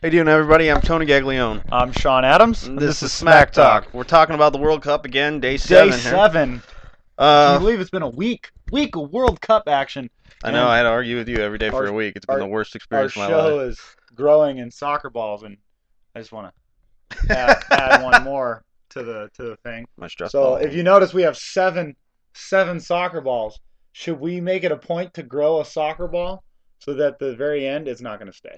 How you doing, everybody? I'm Tony Gaglione. I'm Shawn Adams. And this is Smack Talk. We're talking about the World Cup again, day Day 7 here. 7. Can you believe it's been a week of World Cup action? I know, I had to argue with you every day for a week. It's been the worst experience of my life. Our show is growing in soccer balls, and I just want to add one more to the thing. My stress So ball. if you notice, we have seven soccer balls. Should we make it a point to grow a soccer ball so that at the very end it's not going to stay?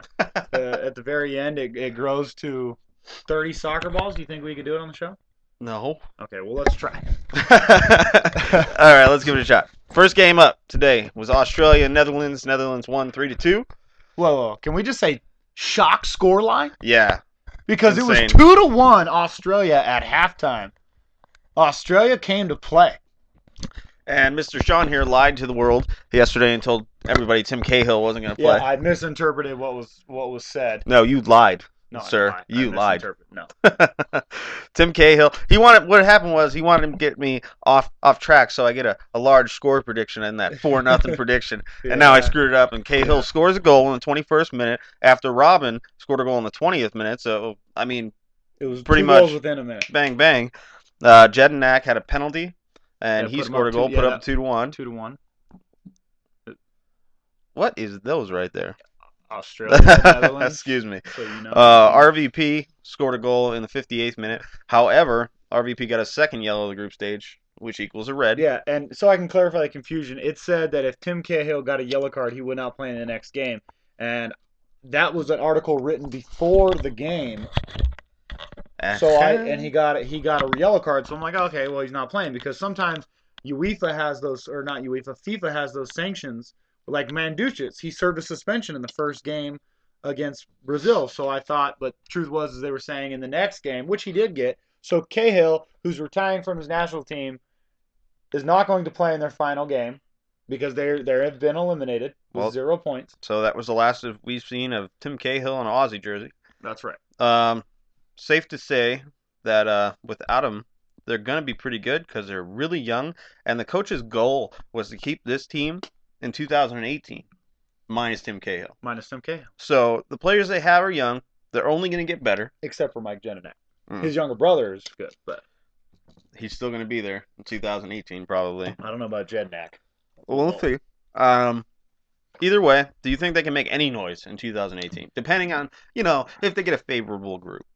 At the very end, it grows to 30 soccer balls. Do you think we could do it on the show? No. Okay, well, let's try. All right, let's give it a shot. First game up today was Australia and Netherlands. Netherlands won 3-2. Whoa. Can we just say shock scoreline? Yeah. Because Insane. It was 2-1 Australia at halftime. Australia came to play. And Mr. Shawn here lied to the world yesterday and told everybody Tim Cahill wasn't going to play. Yeah, I misinterpreted what was said. No, you lied. No, sir, you lied. No. Tim Cahill. What happened was he wanted to get me off track, so I get a large score prediction in that 4-0 prediction, and now I screwed it up. And Cahill scores a goal in the 21st minute after Robin scored a goal in the 20th minute. So I mean, it was pretty two much goals within a minute. Bang bang. Jedinak had a penalty, and he scored a goal, put up 2-1. 2-1. What is those right there? Australia, Netherlands. Excuse me. So you know. RVP scored a goal in the 58th minute. However, RVP got a second yellow of the group stage, which equals a red. Yeah, and so I can clarify the confusion. It said that if Tim Cahill got a yellow card, he would not play in the next game. And that was an article written before the game. So he got a yellow card. So I'm like, okay, well, he's not playing, because sometimes UEFA has those, or not UEFA, FIFA has those sanctions. Like Mandzukic, he served a suspension in the first game against Brazil. So I thought, but truth was, they were saying in the next game, which he did get. So Cahill, who's retiring from his national team, is not going to play in their final game because they have been eliminated with 0 points. So that was the last we've seen of Tim Cahill in an Aussie jersey. That's right. Safe to say that without him, they're going to be pretty good because they're really young. And the coach's goal was to keep this team in 2018, minus Tim Cahill. So the players they have are young. They're only going to get better. Except for Mike Jedinak. His younger brother is good, but he's still going to be there in 2018 probably. I don't know about Jedinak. Well, we'll see. Either way, do you think they can make any noise in 2018? Depending on, if they get a favorable group.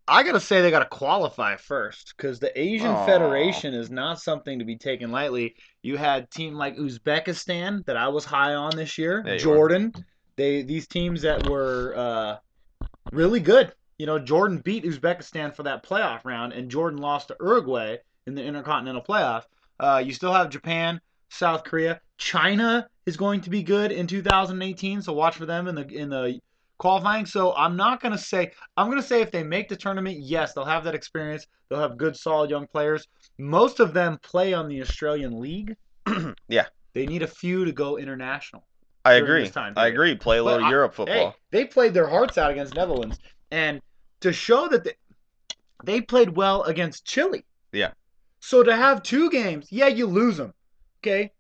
I got to say they got to qualify first, because the Asian Federation is not something to be taken lightly. You had team like Uzbekistan that I was high on this year, Jordan. These teams that were really good. Jordan beat Uzbekistan for that playoff round, and Jordan lost to Uruguay in the Intercontinental Playoff. You still have Japan, South Korea. China is going to be good in 2018, so watch for them in the qualifying. So I'm going to say if they make the tournament, yes, they'll have that experience. They'll have good, solid young players. Most of them play on the Australian League. Yeah. They need a few to go international. I agree. Play a little Europe football. Hey, they played their hearts out against Netherlands. And to show that they played well against Chile. Yeah. So to have 2 games, you lose them. Okay?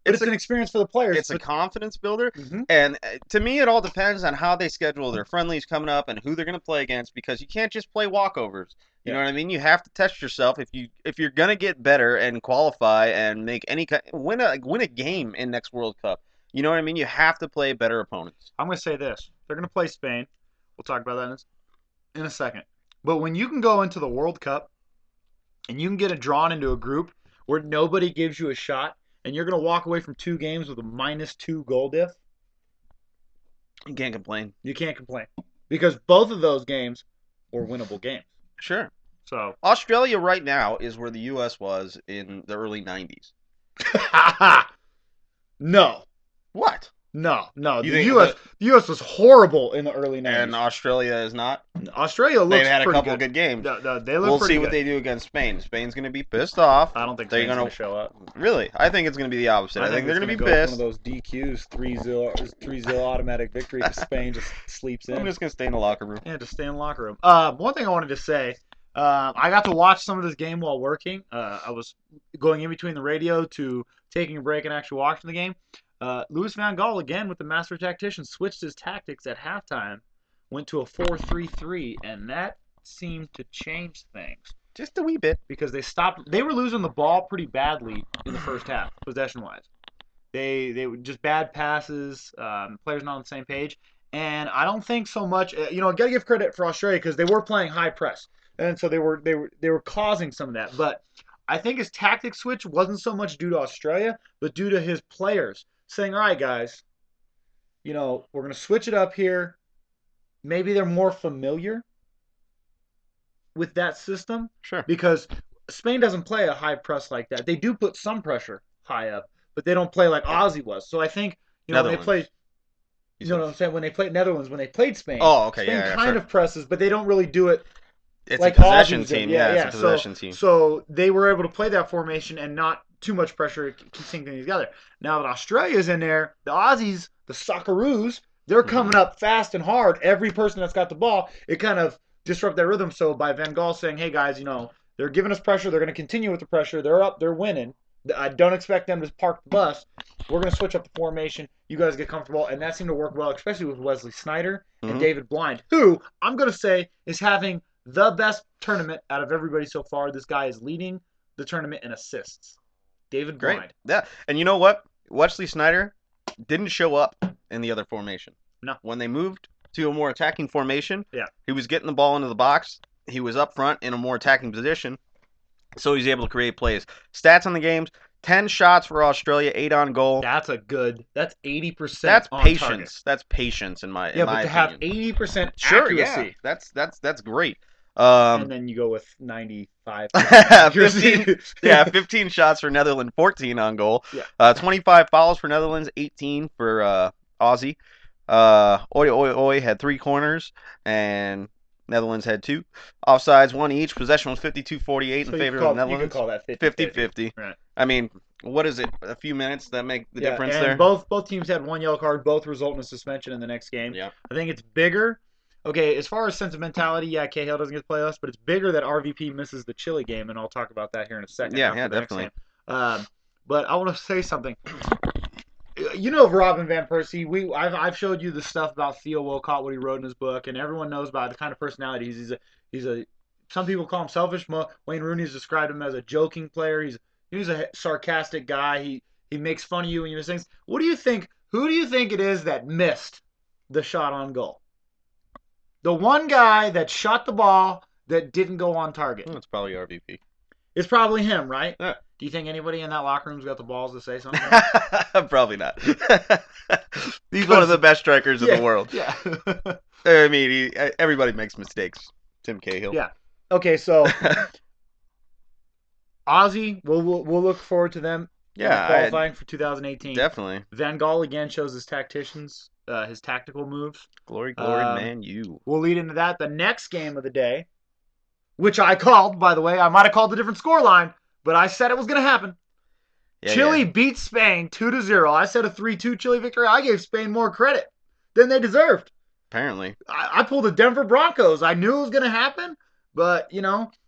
But it's an experience for the players. It's a confidence builder. Mm-hmm. And to me, it all depends on how they schedule their friendlies coming up and who they're going to play against, because you can't just play walkovers. You know what I mean? You have to test yourself. If you're going to get better and qualify and make win a game in next World Cup. You know what I mean? You have to play better opponents. I'm going to say this. They're going to play Spain. We'll talk about that in a second. But when you can go into the World Cup and you can get it drawn into a group where nobody gives you a shot, and you're going to walk away from 2 games with a -2 goal diff, you can't complain. You can't complain. Because both of those games were winnable games. Sure. So Australia right now is where the U.S. was in the early 90s. No. What? No. The U.S. was horrible in the early 90s. And Australia is not? Australia looks pretty good. They've had a couple good games. They look we'll pretty good. We'll see what they do against Spain. Spain's going to be pissed off. I don't think they're going to show up. Really? I think it's going to be the opposite. I think they're going to be pissed. One of those DQs, 3-0 automatic victory, because Spain just sleeps in. I'm just going to stay in the locker room. Yeah, just stay in the locker room. One thing I wanted to say, I got to watch some of this game while working. I was going in between the radio to taking a break and actually watching the game. Louis van Gaal, again with the master tactician, switched his tactics at halftime went to a 4-3-3, and that seemed to change things. Just a wee bit. Because they were losing the ball pretty badly in the first half, possession-wise. They were just bad passes, players not on the same page. And I don't think so much, got to give credit for Australia because they were playing high press. And so they were causing some of that. But I think his tactic switch wasn't so much due to Australia, but due to his players saying, all right, guys, we're going to switch it up here. Maybe they're more familiar with that system. Sure. Because Spain doesn't play a high press like that. They do put some pressure high up, but they don't play like Aussie was. So I think, when they played, what I'm saying? When they played Netherlands, when they played Spain, Spain kind of presses, but they don't really do it. It's like a possession team. Yeah, it's a possession team. So they were able to play that formation and not too much pressure to keep things together. Now that Australia's in there, the Aussies, the Socceroos, they're coming up fast and hard. Every person that's got the ball, it kind of disrupt their rhythm. So by Van Gaal saying, hey guys, they're giving us pressure. They're going to continue with the pressure. They're up. They're winning. I don't expect them to park the bus. We're going to switch up the formation. You guys get comfortable. And that seemed to work well, especially with Wesley Sneijder and David Blind, who I'm going to say is having the best tournament out of everybody so far. This guy is leading the tournament in assists. David Blind. Great. Yeah. And you know what? Wesley Sneijder didn't show up in the other formation. No. When they moved to a more attacking formation, yeah, he was getting the ball into the box. He was up front in a more attacking position, so he's able to create plays. Stats on the games: 10 shots for Australia, 8 on goal. That's 80%. That's on patience. Target. That's patience in my but to have 80% sure, accuracy. Yeah, that's great. And then you go with 95. 15 shots for Netherlands, 14 on goal. Yeah. 25 fouls for Netherlands, 18 for Aussie. Oi had 3 corners, and Netherlands had 2. Offsides, 1 each. Possession was 52-48 in favor of the Netherlands. You could call that 50-50. Right. I mean, what is it? A few minutes that make the difference and there? Both teams had 1 yellow card. Both result in a suspension in the next game. Yeah. I think it's bigger. Okay, as far as sentimentality, Cahill doesn't get to play us, but it's bigger that RVP misses the Chile game, and I'll talk about that here in a second. Yeah, definitely. But I want to say something. Robin Van Persie. I've showed you the stuff about Theo Walcott, what he wrote in his book, and everyone knows about the kind of personality he's a. Some people call him selfish. Wayne Rooney's described him as a joking player. He's a sarcastic guy. He makes fun of you when you miss things. What do you think? Who do you think it is that missed the shot on goal? The one guy that shot the ball that didn't go on target. It's probably RVP. It's probably him, right? Yeah. Do you think anybody in that locker room's got the balls to say something? Probably not. He's one of the best strikers in the world. Yeah. I mean, everybody makes mistakes. Tim Cahill. Yeah. Okay, so Aussie, we'll look forward to them qualifying for 2018. Definitely. Van Gaal again shows his tacticians, his tactical moves. Glory, man, you. We'll lead into that. The next game of the day, which I called, by the way. I might have called a different scoreline, but I said it was going to happen. Chile beat Spain 2-0. I said a 3-2 Chile victory. I gave Spain more credit than they deserved. Apparently. I pulled the Denver Broncos. I knew it was going to happen, but,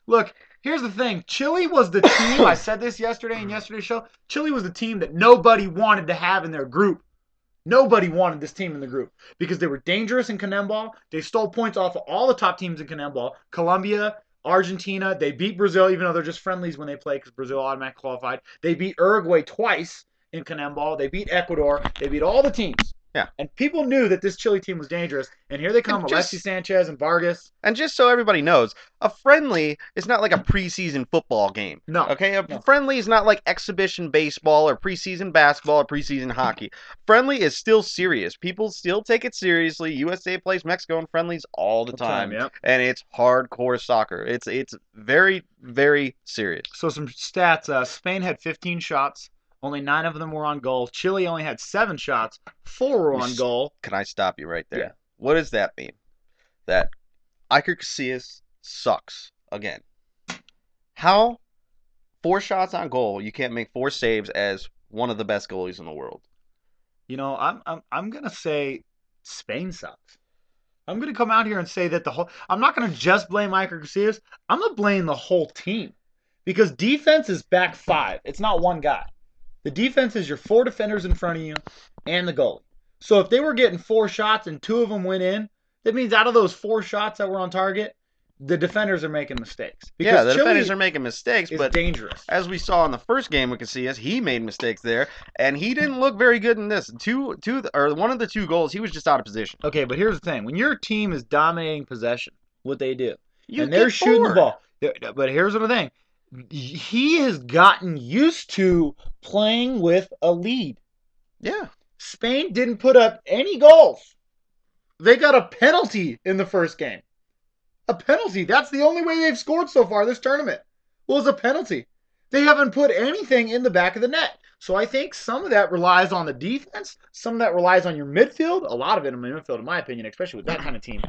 look, here's the thing. Chile was the team, I said this yesterday in yesterday's show, Chile was the team that nobody wanted to have in their group. Nobody wanted this team in the group because they were dangerous in Cannonball. They stole points off of all the top teams in Cannonball. Colombia, Argentina, they beat Brazil, even though they're just friendlies when they play because Brazil automatically qualified. They beat Uruguay twice in Cannonball. They beat Ecuador. They beat all the teams. Yeah. And people knew that this Chile team was dangerous. And here they come, Alexis Sanchez and Vargas. And just so everybody knows, a friendly is not like a preseason football game. No. Okay? Friendly is not like exhibition baseball or preseason basketball or preseason hockey. Friendly is still serious. People still take it seriously. USA plays Mexico in friendlies all the time. Yep. And it's hardcore soccer. It's very, very serious. So some stats. Spain had 15 shots. Only 9 of them were on goal. Chile only had 7 shots. 4 were on goal. Can I stop you right there? Yeah. What does that mean? That Iker Casillas sucks again. How 4 shots on goal, you can't make 4 saves as one of the best goalies in the world? I'm gonna say Spain sucks. I'm gonna come out here and say that I'm not gonna just blame Iker Casillas. I'm gonna blame the whole team because defense is back 5. It's not one guy. The defense is your 4 defenders in front of you and the goalie. So if they were getting 4 shots and 2 of them went in, It means out of those 4 shots that were on target, the defenders are making mistakes. Because the defenders are making mistakes, but dangerous. As we saw in the first game with Casillas, he made mistakes there, and he didn't look very good in this. One of the 2 goals, he was just out of position. Okay, but here's the thing: when your team is dominating possession, what they do, and they're shooting the ball. But here's the thing: he has gotten used to playing with a lead. Yeah. Spain didn't put up any goals. They got a penalty in the first game. A penalty. That's the only way they've scored so far this tournament. Was a penalty. They haven't put anything in the back of the net. So I think some of that relies on the defense. Some of that relies on your midfield. A lot of it in the midfield, in my opinion, especially with that kind of team.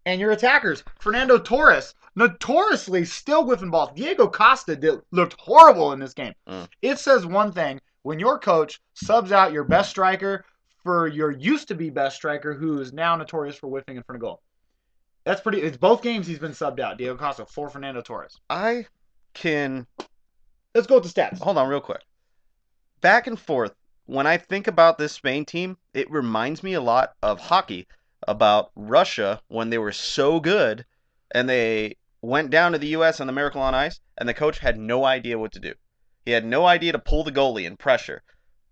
And your attackers. Fernando Torres, notoriously still whiffing balls. Diego Costa looked horrible in this game. It says one thing. When your coach subs out your best striker for your used-to-be best striker who is now notorious for whiffing in front of goal. That's pretty. It's both games he's been subbed out. Diego Costa for Fernando Torres. Let's go with the stats. Hold on real quick. Back and forth. When I think about this Spain team, it reminds me a lot of hockey, about Russia when they were so good and they went down to the U.S. on the Miracle on Ice and the coach had no idea what to do. He had no idea to pull the goalie and pressure.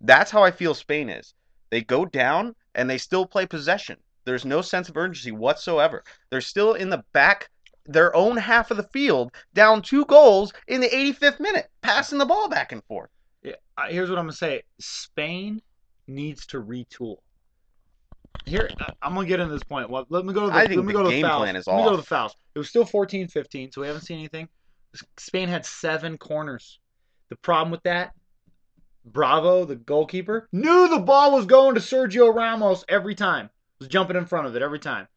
That's how I feel Spain is. They go down and they still play possession. There's no sense of urgency whatsoever. They're still in the back, their own half of the field, down 2 goals in the 85th minute, passing the ball back and forth. Yeah, here's what I'm going to say. Spain needs to retool. Here, I'm going to get into this point. Well, let me go to the, I think the game plan is off. Let me go to the fouls. It was still 14-15, so we haven't seen anything. Spain had 7 corners. The problem with that, Bravo, the goalkeeper, knew the ball was going to Sergio Ramos every time. Was jumping in front of it every time.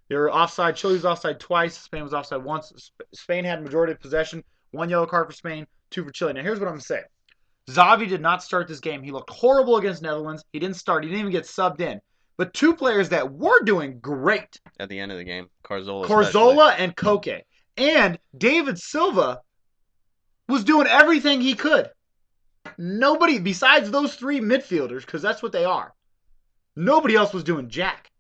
They were offside. Chile was offside twice. Spain was offside once. Spain had majority of possession. 1 yellow card for Spain, 2 for Chile. Now, here's what I'm going to say. Xavi did not start this game. He looked horrible against Netherlands. He didn't start. He didn't even get subbed in. But 2 players that were doing great. At the end of the game, Carzola and Koke. And David Silva was doing everything he could. Nobody, besides those 3 midfielders, because that's what they are, nobody else was doing jack.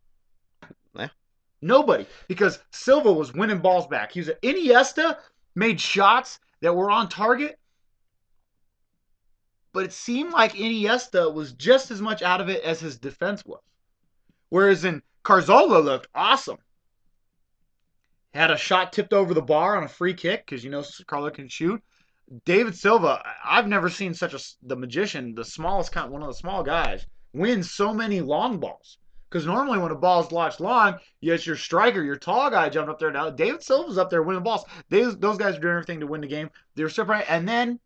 Nobody. Because Silva was winning balls back. Iniesta made shots that were on target, but it seemed like Iniesta was just as much out of it as his defense was. Whereas in Carzola looked awesome. Had a shot tipped over the bar on a free kick, because Carlo can shoot. David Silva, I've never seen the magician, the smallest kind, one of the small guys, win so many long balls. Because normally when a ball's launched long, it's your striker, your tall guy jumping up there. Now David Silva's up there winning balls. Those guys are doing everything to win the game. They were surprised, and then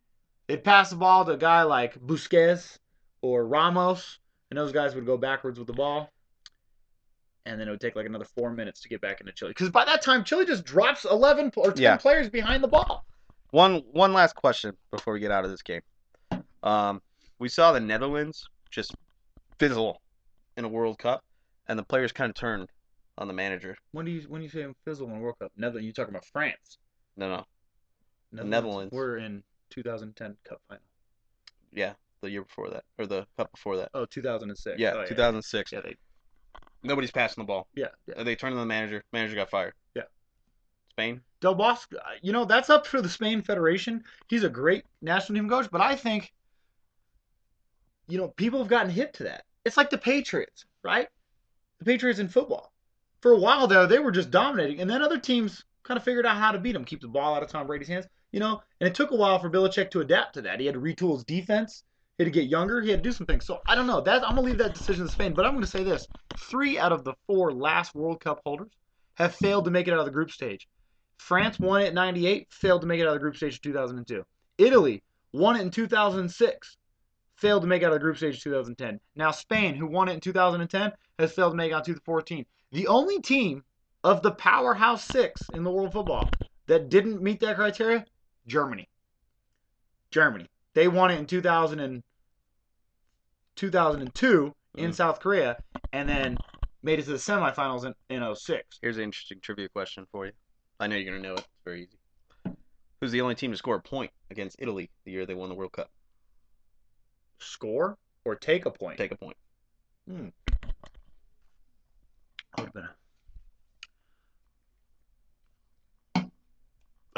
they'd pass the ball to a guy like Busquets or Ramos, and those guys would go backwards with the ball. And then it would take like another 4 minutes to get back into Chile. Because by that time, Chile just drops 11 or 10 players behind the ball. One last question before we get out of this game. We saw the Netherlands just fizzle in a World Cup, and the players kind of turned on the manager. When you say fizzle in a World Cup? Netherlands? You talking about France? No. The Netherlands. We're in 2010 Cup final. Yeah, the year before that, or the Cup before that. Oh, 2006. Yeah, 2006. Yeah, nobody's passing the ball. Yeah. They turned on the manager. Manager got fired. Yeah. Spain? Del Bosque, that's up for the Spain Federation. He's a great national team coach, but I think, people have gotten hip to that. It's like the Patriots, right? The Patriots in football. For a while there, they were just dominating, and then other teams kind of figured out how to beat them, keep the ball out of Tom Brady's hands, and it took a while for Belichick to adapt to that. He had to retool his defense. He had to get younger. He had to do some things. So I don't know. I'm going to leave that decision to Spain, but I'm going to say this. 3 out of the 4 last World Cup holders have failed to make it out of the group stage. France won it in 98, failed to make it out of the group stage in 2002. Italy won it in 2006, failed to make it out of the group stage in 2010. Now Spain, who won it in 2010, has failed to make it out in 2014. The only team of the powerhouse 6 in the world football that didn't meet that criteria, Germany. They won it in 2002 in South Korea, and then made it to the semifinals in 2006. Here's an interesting trivia question for you. I know you're going to know it. It's very easy. Who's the only team to score a point against Italy the year they won the World Cup? Score or take a point? Take a point.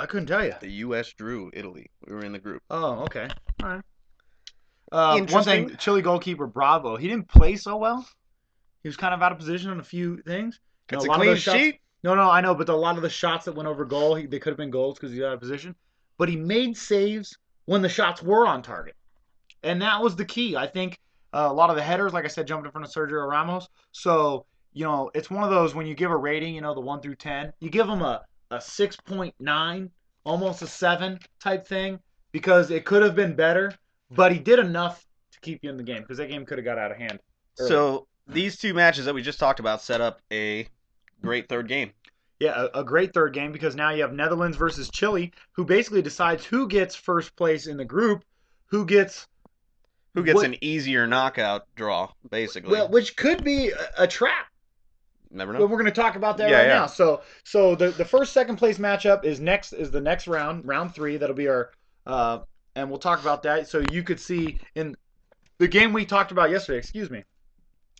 I couldn't tell you. The U.S. drew Italy. We were in the group. Oh, okay. All right. One Interesting. thing, Chile goalkeeper Bravo, he didn't play so well. He was kind of out of position on a few things. It's a clean sheet. No, I know, but a lot of the shots that went over goal, they could have been goals because he's out of position. But he made saves when the shots were on target. And that was the key. I think a lot of the headers, like I said, jumped in front of Sergio Ramos. So, it's one of those when you give a rating, the 1 through 10, you give him a 6.9, almost a 7 type thing because it could have been better, but he did enough to keep you in the game because that game could have got out of hand early. So these two matches that we just talked about set up a great third game. Yeah, a great third game because now you have Netherlands versus Chile, who basically decides who gets first place in the group, who gets an easier knockout draw, basically. Well, which could be a trap. Never know. But we're going to talk about that now. So the first second place matchup is the next round 3. That'll be our and we'll talk about that. So you could see in the game we talked about yesterday,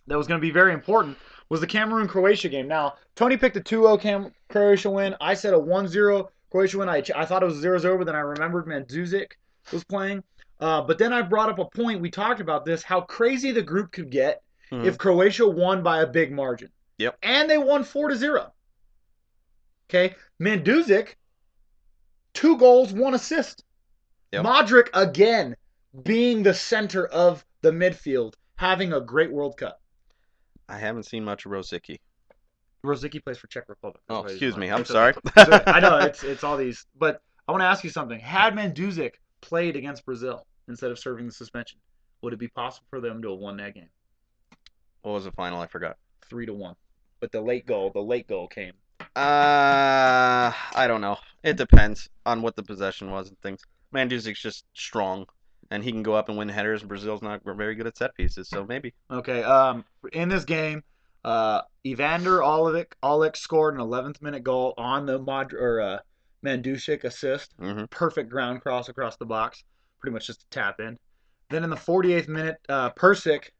that was going to be very important was the Cameroon-Croatia game. Now, Tony picked a 2-0 Croatia win. I said a 1-0 Croatia win. I thought it was 0-0, but then I remembered Mandzukic was playing. But then I brought up a point. We talked about this, how crazy the group could get if Croatia won by a big margin. Yep. And they won 4-0. Okay. Mandzukic, 2 goals, 1 assist. Yep. Modric, again, being the center of the midfield, having a great World Cup. I haven't seen much of Rosicky. Rosicky plays for Czech Republic. Oh, excuse me. I'm sorry. I know, it's all these. But I want to ask you something. Had Mandzukic played against Brazil instead of serving the suspension, would it be possible for them to have won that game? What was the final? I forgot. 3-1. But the late goal came. I don't know. It depends on what the possession was and things. Mandzukic's just strong, and he can go up and win headers. Brazil's not very good at set pieces, so maybe. Okay. In this game, Evander Olic scored an 11th minute goal on the Mandzukic assist. Mm-hmm. Perfect ground cross across the box. Pretty much just a tap in. Then in the 48th minute, Persic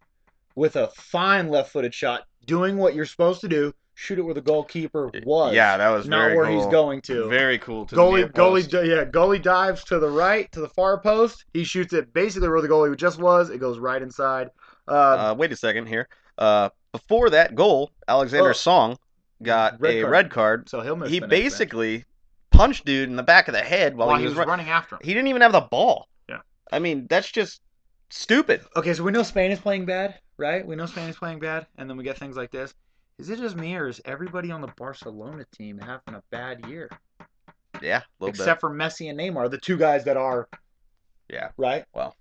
with a fine left-footed shot, doing what you're supposed to do, shoot it where the goalkeeper was. Yeah, that was not very where cool. He's going to. Very cool. Goalie dives to the right, to the far post. He shoots it basically where the goalie just was. It goes right inside. Wait a second here. Before that goal, Alexander Song got red card. So he'll miss. He basically punched dude in the back of the head while he was running after him. He didn't even have the ball. Yeah. I mean, that's just stupid. Okay, so we know Spain is playing bad, right? We know Spain is playing bad, and then we get things like this. Is it just me, or is everybody on the Barcelona team having a bad year? Yeah, a little bit. Except for Messi and Neymar, the 2 guys that are. Yeah. Right? Well.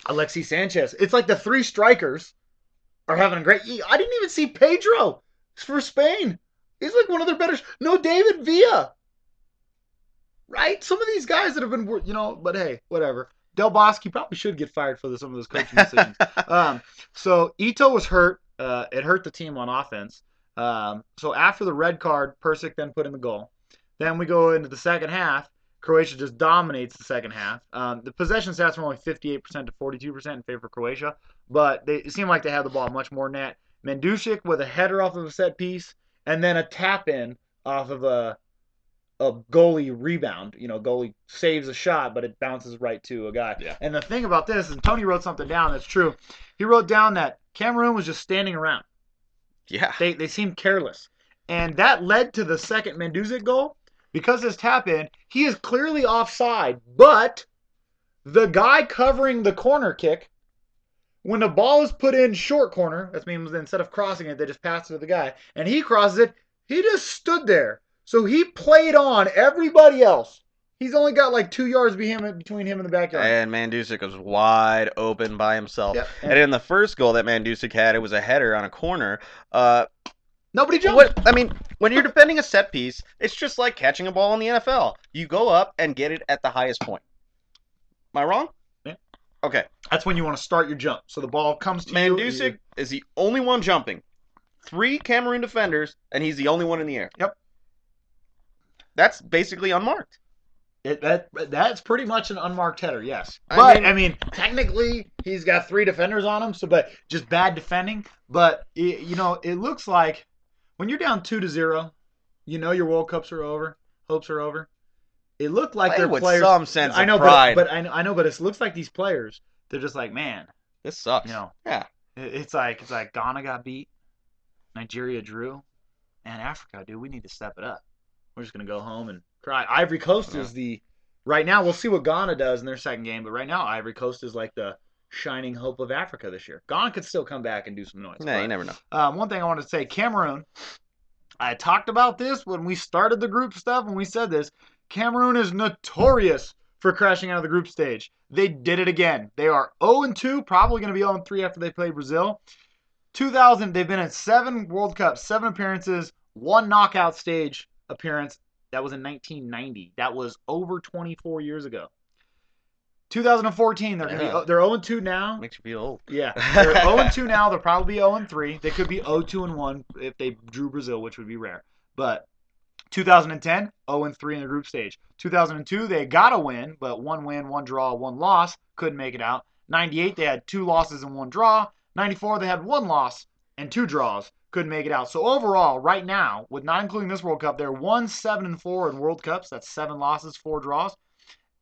Alexis Sanchez. It's like the 3 strikers are having a great. I didn't even see Pedro for Spain. He's like one of their better. No, David Villa. Right? Some of these guys that have been, but hey, whatever. Del Bosque probably should get fired for some of those coaching decisions. So Ito was hurt. It hurt the team on offense. So after the red card, Persic then put in the goal. Then we go into the second half. Croatia just dominates the second half. The possession stats were only 58% to 42% in favor of Croatia, but it seemed like they had the ball much more net. Mandzukic with a header off of a set piece, and then a tap in off of a goalie rebound. Goalie saves a shot, but it bounces right to a guy. Yeah. And the thing about this, and Tony wrote something down that's true. He wrote down that Cameroon was just standing around. Yeah. They seemed careless. And that led to the second Mandzukic goal. Because his tap in, he is clearly offside, but the guy covering the corner kick, when the ball is put in short corner, that means instead of crossing it, they just pass it to the guy, and he crosses it, he just stood there. So he played on everybody else. He's only got like 2 yards between him and the backyard. And Mandzukic was wide open by himself. Yep. And in the first goal that Mandzukic had, it was a header on a corner. Nobody jumped. When you're defending a set piece, it's just like catching a ball in the NFL. You go up and get it at the highest point. Am I wrong? Yeah. Okay. That's when you want to start your jump. So the ball comes to you. Mandzukic is the only one jumping. 3 Cameroon defenders, and he's the only one in the air. Yep. That's basically unmarked. That's pretty much an unmarked header, yes. But technically he's got 3 defenders on him, but just bad defending. But it looks like when you're down 2-0, your World Cups are over, hopes are over. it looked like their with players. Some sense of pride. But I know, but it looks like these players. They're just like, man, this sucks. Yeah. It's like Ghana got beat, Nigeria drew, and Africa, dude, we need to step it up. We're just gonna go home and cry. Ivory Coast is right now. We'll see what Ghana does in their second game, but right now Ivory Coast is like the shining hope of Africa this year. Ghana could still come back and do some noise. Yeah, you never know. One thing I wanted to say, Cameroon. I talked about this when we started the group stuff. When we said this, Cameroon is notorious for crashing out of the group stage. They did it again. They are 0-2, probably going to be 0-3 after they play Brazil. 2000, they've been in 7 World Cups, 7 appearances, 1 knockout stage appearance. That was in 1990. That was over 24 years ago. 2014, they're 0-2 now. Makes you feel old. Yeah, they're 0-2 now. They'll probably be 0-3. They could be 0-2-1 if they drew Brazil, which would be rare. But 2010, 0-3 in the group stage. 2002, they got a win, but 1 win, 1 draw, 1 loss. Couldn't make it out. 98, they had 2 losses and 1 draw. 94, they had 1 loss and 2 draws. Couldn't make it out. So overall, right now, with not including this World Cup, they're 1-7-4 in World Cups. That's 7 losses, 4 draws.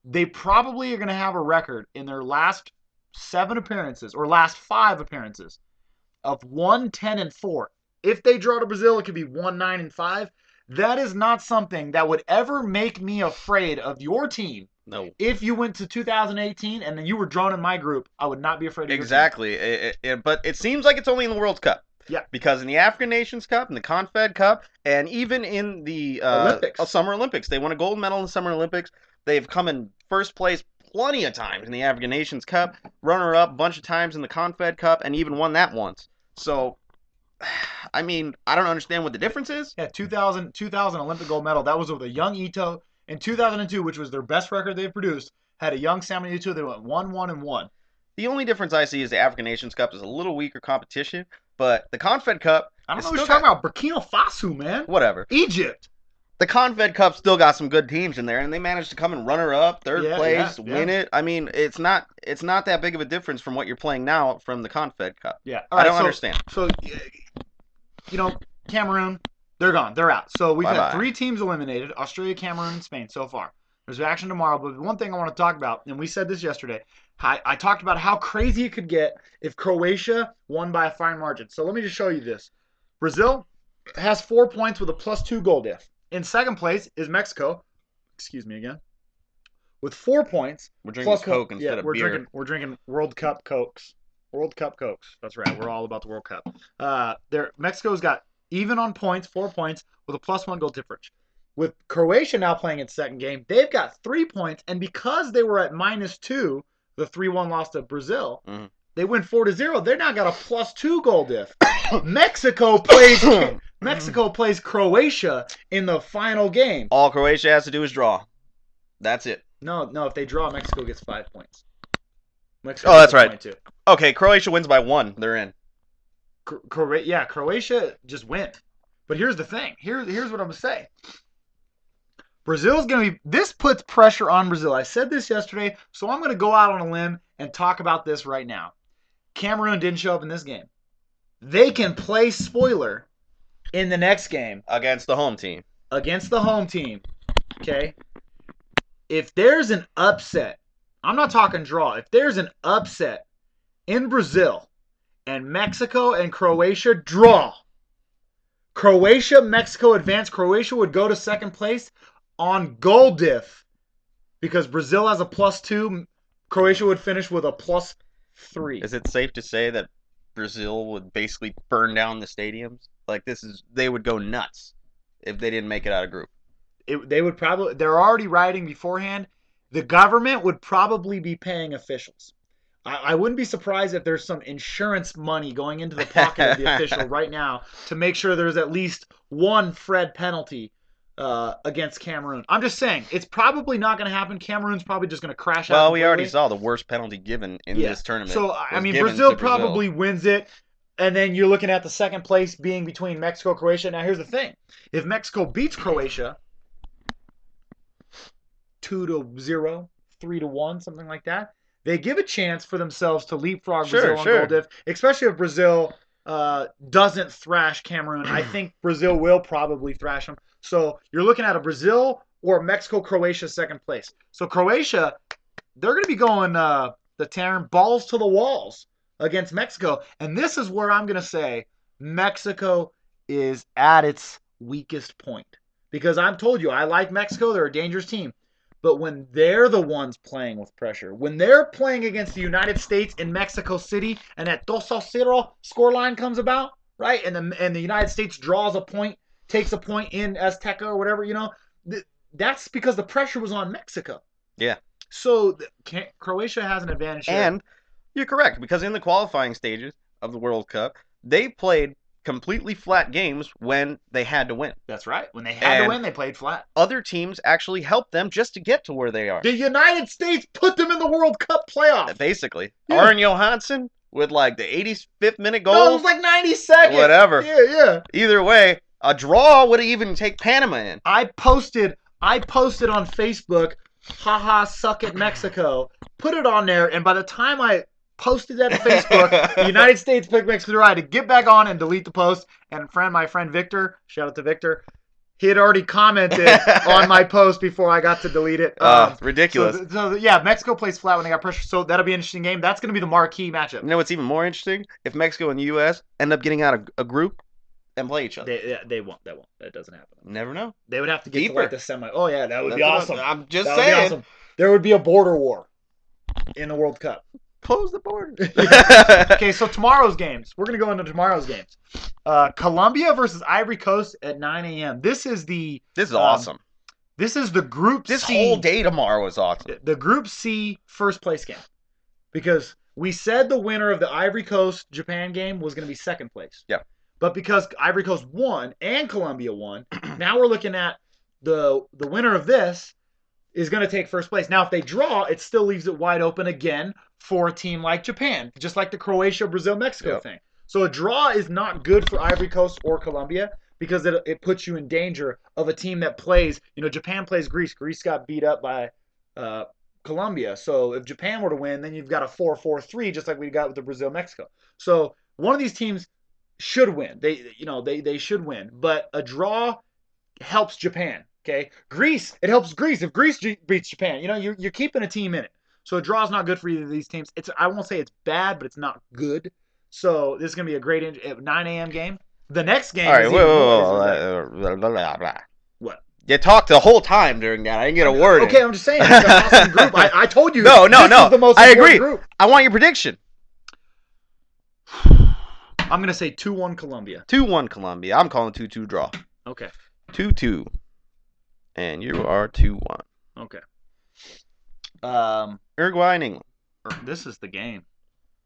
They probably are going to have a record in their last 7 appearances or last 5 appearances of 1-10-4. If they draw to Brazil, it could be 1-9-5. That is not something that would ever make me afraid of your team. No. If you went to 2018 and then you were drawn in my group, I would not be afraid of your team. Exactly. But it seems like it's only in the World Cup. Yeah. Because in the African Nations Cup, in the Confed Cup, and even in the Summer Olympics, they won a gold medal in the Summer Olympics. They've come in first place plenty of times in the African Nations Cup, runner-up a bunch of times in the Confed Cup, and even won that once. So, I mean, I don't understand what the difference is. Yeah, 2000 Olympic gold medal. That was with a young Ito. In 2002, which was their best record they've produced, had a young Samuel Ito. They went 1-1-1. The only difference I see is the African Nations Cup is a little weaker competition, but the Confed Cup... I don't know what you're talking about. Burkina Faso, man. Whatever. Egypt. The Confed Cup still got some good teams in there, and they managed to come in runner-up, third place, win it. I mean, it's not that big of a difference from what you're playing now from the Confed Cup. Yeah. I don't understand. So, Cameroon, they're gone. They're out. So we've had 3 teams eliminated, Australia, Cameroon, and Spain so far. There's action tomorrow, but one thing I want to talk about, and we said this yesterday, I talked about how crazy it could get if Croatia won by a fine margin. So let me just show you this. Brazil has 4 points with a +2 goal diff. In second place is Mexico. Excuse me again. With 4 points. We're drinking Coke instead of beer. We're drinking World Cup Cokes. World Cup Cokes. That's right. We're all about the World Cup. Mexico's got even on points, 4 points, with a +1 goal difference. With Croatia now playing its second game, they've got 3 points, and because they were at -2, the 3-1 loss to Brazil, they win 4-0. They now got a +2 goal diff. Mexico plays Croatia in the final game. All Croatia has to do is draw. That's it. No. If they draw, Mexico gets 5 points. Mexico that's right. Okay, Croatia wins by 1. They're in. Croatia just win. But here's the thing. Here's what I'm going to say. Brazil's going to be... This puts pressure on Brazil. I said this yesterday, so I'm going to go out on a limb and talk about this right now. Cameroon didn't show up in this game. They can play spoiler in the next game. Against the home team. Okay? If there's an upset, I'm not talking draw. If there's an upset in Brazil and Mexico and Croatia draw, Croatia, Mexico advance, Croatia would go to second place on goal diff because Brazil has a +2. Croatia would finish with a +3. Is it safe to say that Brazil would basically burn down the stadiums? Like they would go nuts if they didn't make it out of group. They're already rioting beforehand. The government would probably be paying officials. I wouldn't be surprised if there's some insurance money going into the pocket of the official right now to make sure there's at least one Fred penalty against Cameroon. I'm just saying, it's probably not going to happen. Cameroon's probably just going to crash out. Well, we already saw the worst penalty given in this tournament. So, I mean, Brazil probably wins it, and then you're looking at the second place being between Mexico and Croatia. Now, here's the thing. If Mexico beats Croatia 2-0, 3-1, something like that, they give a chance for themselves to leapfrog Brazil on goal diff, especially if Brazil doesn't thrash Cameroon. I think Brazil will probably thrash them. So you're looking at a Brazil or Mexico-Croatia second place. So Croatia, they're going to be going the tearing balls to the walls against Mexico. And this is where I'm going to say Mexico is at its weakest point. Because I've told you, I like Mexico. They're a dangerous team. But when they're the ones playing with pressure, when they're playing against the United States in Mexico City and that 2-0 scoreline comes about, right? And the United States draws a point, takes a point in Azteca or whatever, that's because the pressure was on Mexico. Yeah. So Croatia has an advantage here. And you're correct, because in the qualifying stages of the World Cup, they played completely flat games when they had to win. That's right. When they had to win, they played flat. Other teams actually helped them just to get to where they are. The United States put them in the World Cup playoff. Basically. Yeah. Arjen Johansson with like the 85th minute goal. No, it was like 92nd. Whatever. Yeah. Either way, a draw would even take Panama in. I posted on Facebook, haha, suck it Mexico. Put it on there, and by the time I posted that to Facebook, the United States picked Mexico. I had to get back on and delete the post. And my friend Victor, shout out to Victor, he had already commented on my post before I got to delete it. Ridiculous. So, Mexico plays flat when they got pressure. So that'll be an interesting game. That's going to be the marquee matchup. You know what's even more interesting? If Mexico and the U.S. end up getting out of a group and play each other. They won't. That doesn't happen. Never know. They would have to get to like the semi. Oh, yeah, that would be awesome. I'm just saying. Awesome. There would be a border war in the World Cup. Close the border. Okay, so tomorrow's games. We're going to go into tomorrow's games. Colombia versus Ivory Coast at 9 a.m. This is awesome. This is the Group C. This whole day tomorrow is awesome. The Group C first place game. Because we said the winner of the Ivory Coast-Japan game was going to be second place. Yeah. But because Ivory Coast won and Colombia won, now we're looking at the winner of this is going to take first place. Now, if they draw, it still leaves it wide open again for a team like Japan, just like the Croatia, Brazil, Mexico thing. So a draw is not good for Ivory Coast or Colombia because it puts you in danger of a team that plays, Japan plays Greece. Greece got beat up by Colombia. So if Japan were to win, then you've got a 4-4-3, just like we got with the Brazil, Mexico. So one of these teams should win. They should win. But a draw helps Japan. Okay, it helps Greece. If Greece beats Japan, you're keeping a team in it. So a draw is not good for either of these teams. I won't say it's bad, but it's not good. So this is gonna be a great 9 a.m. game. The next game. All right, what? You talked the whole time during that. I didn't get a word. Okay, I'm just saying. It's an awesome group. I told you. No. Is the most I agree. Group. I want your prediction. I'm gonna say 2-1 Colombia. 2-1 Colombia. I'm calling 2-2 draw. Okay. 2-2. And you are 2-1. Okay. Uruguay and England. This is the game.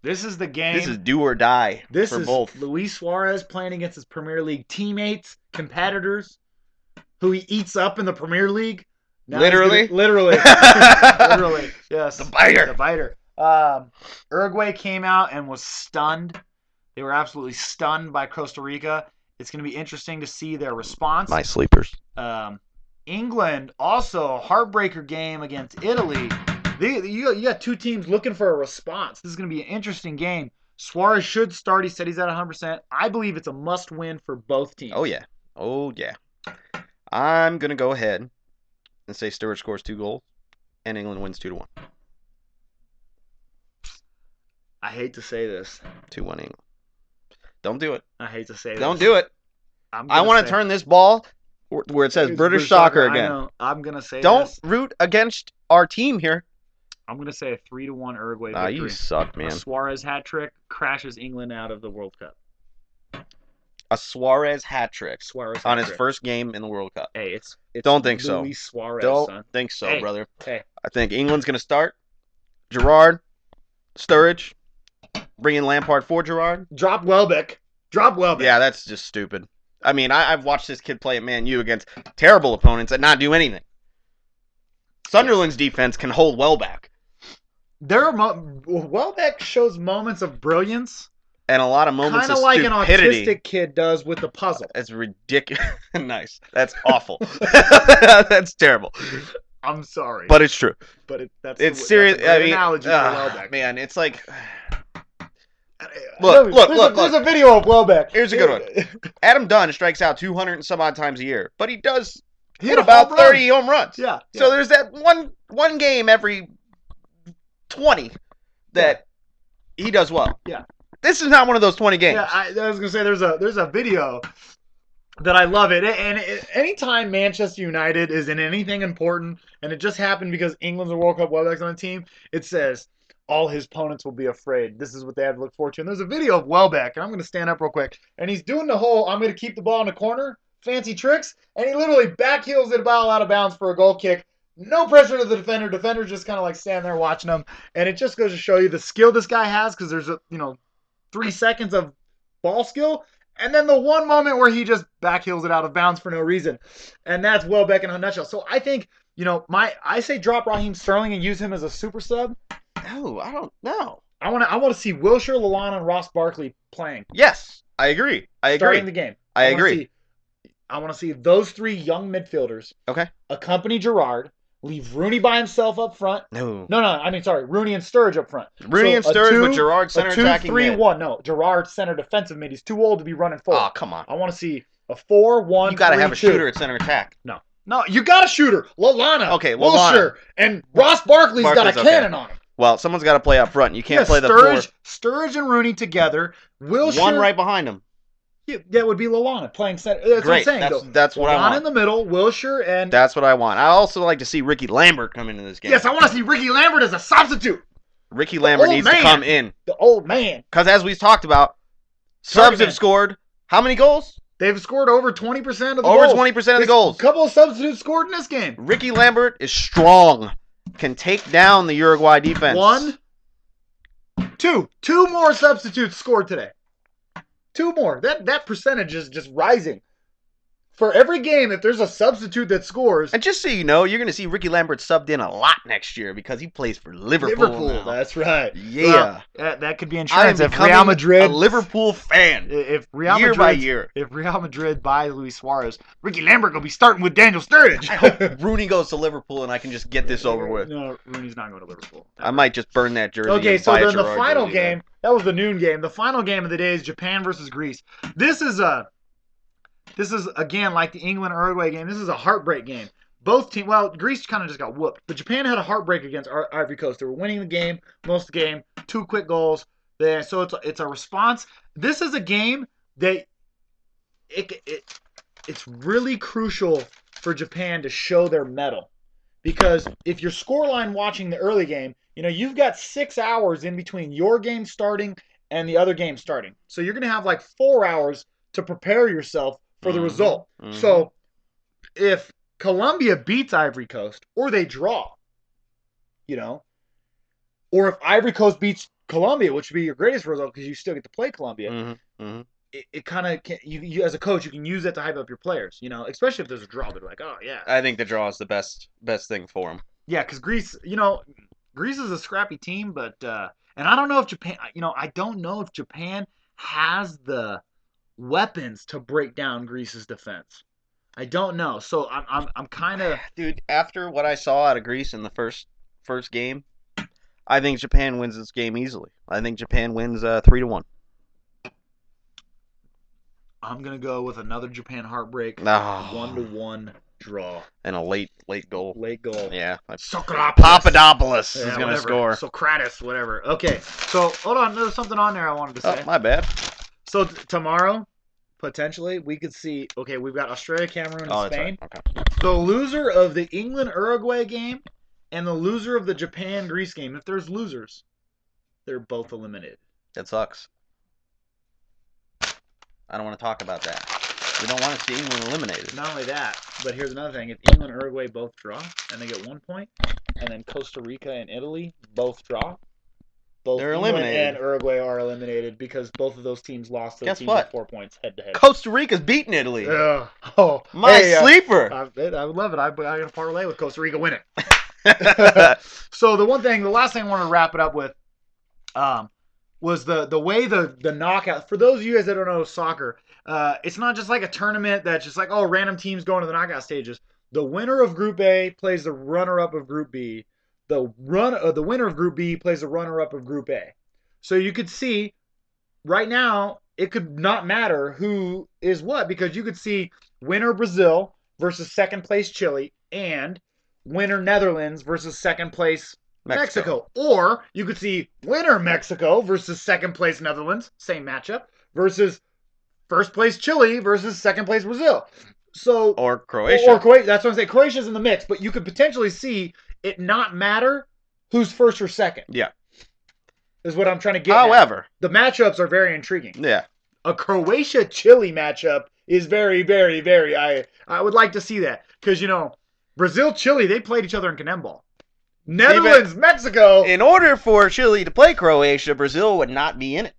This is the game. This is do or die for both. Luis Suarez playing against his Premier League teammates, competitors, who he eats up in the Premier League. Now literally? Literally, yes. The biter. The biter. Uruguay came out and was stunned. They were absolutely stunned by Costa Rica. It's going to be interesting to see their response. My sleepers. England, also a heartbreaker game against Italy. You got two teams looking for a response. This is going to be an interesting game. Suarez should start. He said he's at 100%. I believe it's a must-win for both teams. Oh, yeah. I'm going to go ahead and say Sturridge scores 2 goals and England wins 2-1. I hate to say this. 2-1 England. Don't do it. I hate to say this. Don't do it. I want to turn this ball where it says British soccer again. I know. I'm going to say Don't root against our team here. I'm going to say a 3-1 Uruguay victory. You suck, man. A Suarez hat trick crashes England out of the World Cup. A Suarez hat trick on his first game in the World Cup. Hey, it's Don't think so. Luis Suarez, Don't think so, brother. Hey. I think England's going to start. Gerrard, Sturridge, bring in Lampard for Gerrard. Drop Welbeck. Yeah, that's just stupid. I mean, I've watched this kid play at Man U against terrible opponents and not do anything. Sunderland's defense can hold Welbeck. Welbeck shows moments of brilliance. And a lot of moments of stupidity. Kind of like an autistic kid does with the puzzle. It's ridiculous. Nice. That's awful. That's terrible. I'm sorry. But it's true. But it's serious. That's a great analogy for Welbeck. Man, it's like... Look. There's a video of Welbeck. Here's a good one. Adam Dunn strikes out 200 and some odd times a year. But he does hit about 30 home runs. Yeah. So there's that one game every 20 that he does well. Yeah. This is not one of those 20 games. Yeah, I was gonna say there's a video that I love it, and anytime Manchester United is in anything important, and it just happened because England's a World Cup Welbeck's on the team, it says all his opponents will be afraid. This is what they have to look forward to. And there's a video of Welbeck, and I'm gonna stand up real quick, and he's doing the whole I'm gonna keep the ball in the corner, fancy tricks, and he literally backheels the ball out of bounds for a goal kick. No pressure to the defender. Defender's just kind of like standing there watching him, and it just goes to show you the skill this guy has because there's 3 seconds of ball skill. And then the one moment where he just backheels it out of bounds for no reason. And that's Welbeck in a nutshell. So I think, I say drop Raheem Sterling and use him as a super sub. No, I don't know. I want to see Wilshere, Lallana, and Ross Barkley playing. Yes, I agree. Starting the game. I agree. I want to see those 3 young midfielders accompany Gerrard. Leave Rooney by himself up front. No. Rooney and Sturridge up front. Rooney and Sturridge with Gerrard center attacking mid. 2-3-1. No, Gerrard center defensive mid. He's too old to be running forward. Oh, come on. I want to see a 4-1-3-2. You got to have a shooter at center attack. No, you got a shooter. Lallana. Okay, Lallana. Wilshere. And Ross Barkley's got a cannon on him. Well, someone's got to play up front. You can't play the Sturridge and Rooney together. Wilshere. One right behind him. Yeah, that would be Lallana playing center. That's Great. what I'm saying. That's what I want. Lallana in the middle, Wilshere, and... That's what I want. I also like to see Ricky Lambert come into this game. Yes, I want to see Ricky Lambert as a substitute. Ricky Lambert needs to come in. The old man. Because as we've talked about, subs have scored how many goals? They've scored over 20% of the goals. Over 20% of the goals. A couple of substitutes scored in this game. Ricky Lambert is strong. Can take down the Uruguay defense. 2 more substitutes scored today. 2 more. That percentage is just rising. For every game, if there's a substitute that scores... And just so you know, you're going to see Ricky Lambert subbed in a lot next year because he plays for Liverpool now. That's right. Yeah. Well, that could be insurance. If Real Madrid... a Liverpool fan. If Real year by year. If Real Madrid buys Luis Suarez, Ricky Lambert will be starting with Daniel Sturridge. I hope Rooney goes to Liverpool and I can just get this over with. No, Rooney's not going to Liverpool. I might just burn that jersey. Okay, so then the final game, that was the noon game. The final game of the day is Japan versus Greece. This is again like the England-Uruguay game. This is a heartbreak game. Both teams, Greece kind of just got whooped, but Japan had a heartbreak against Ivory Coast. They were winning the game, most of the game, 2 quick goals. So it's a response. This is a game that it's really crucial for Japan to show their mettle, because if you're scoreline watching the early game, you've got 6 hours in between your game starting and the other game starting. So you're going to have like 4 hours to prepare yourself for the result. Mm-hmm. So if Colombia beats Ivory Coast or they draw, or if Ivory Coast beats Colombia, which would be your greatest result because you still get to play Colombia, it kind of you as a coach, you can use that to hype up your players, especially if there's a draw. They're like, oh yeah. I think the draw is the best thing for them. Yeah, because Greece is a scrappy team, but and I don't know if Japan, I don't know if Japan has the weapons to break down Greece's defense. I don't know. So I'm kind of... Dude, after what I saw out of Greece in the first game, I think Japan wins this game easily. I think Japan wins 3-1. I'm going to go with another Japan heartbreak. 1-1 draw. And a late goal. Late goal. Yeah. Papadopoulos is going to score. Socrates, whatever. Okay. So, hold on. There's something on there I wanted to say. Oh, my bad. So tomorrow, potentially, we could see, we've got Australia, Cameroon, and Spain. Right. Okay. The loser of the England-Uruguay game and the loser of the Japan-Greece game, if there's losers, they're both eliminated. That sucks. I don't want to talk about that. We don't want to see England eliminated. Not only that, but here's another thing. If England and Uruguay both draw, and they get 1 point, and then Costa Rica and Italy both draw, both they're England eliminated. And Uruguay are eliminated because both of those teams lost to the teams with 4 points head-to-head. Costa Rica's beating Italy. My sleeper. I would love it. I got a parlay with Costa Rica winning. So the last thing I wanted to wrap it up with was the way the knockout. For those of you guys that don't know soccer, it's not just like a tournament that's just like, random teams going to the knockout stages. The winner of Group A plays the runner-up of Group B. The winner of Group B plays the runner-up of Group A. So you could see right now it could not matter who is what, because you could see winner Brazil versus second place Chile, and winner Netherlands versus second place Mexico. Or you could see winner Mexico versus second place Netherlands, same matchup, versus first place Chile versus second place Brazil. So or Croatia. Or Croatia. That's what I'm saying. Croatia's in the mix, but you could potentially see it not matter who's first or second. Yeah. Is what I'm trying to get However, at. The matchups are very intriguing. Yeah. A Croatia-Chile matchup is very, very, very... I would like to see that. Because, Brazil-Chile, they played each other in Cannonball. Netherlands-Mexico... In order for Chile to play Croatia, Brazil would not be in it.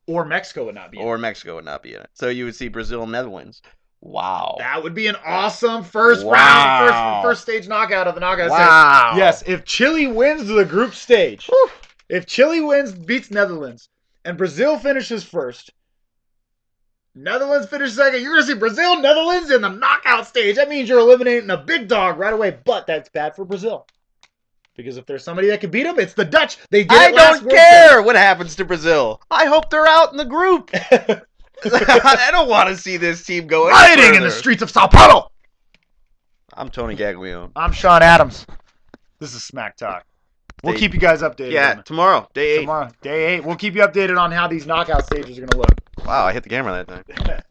Or Mexico would not be in it. Or Mexico would not be in it. So you would see Brazil-Netherlands. Wow. That would be an awesome first round, first stage knockout of the knockout stage. Yes, if Chile wins the group stage, whew, if Chile beats Netherlands, and Brazil finishes first, Netherlands finishes second, you're going to see Brazil, Netherlands in the knockout stage. That means you're eliminating a big dog right away, but that's bad for Brazil. Because if there's somebody that can beat them, it's the Dutch. They did it last World Cup. I don't care what happens to Brazil. I hope they're out in the group. I don't want to see this team go rioting in the streets of Sao Paulo. I'm Tony Gaglione. I'm Shawn Adams. This is Smack Talk. We'll keep you guys updated. Yeah, tomorrow, day 8. Day 8. We'll keep you updated on how these knockout stages are going to look. Wow, I hit the camera that time.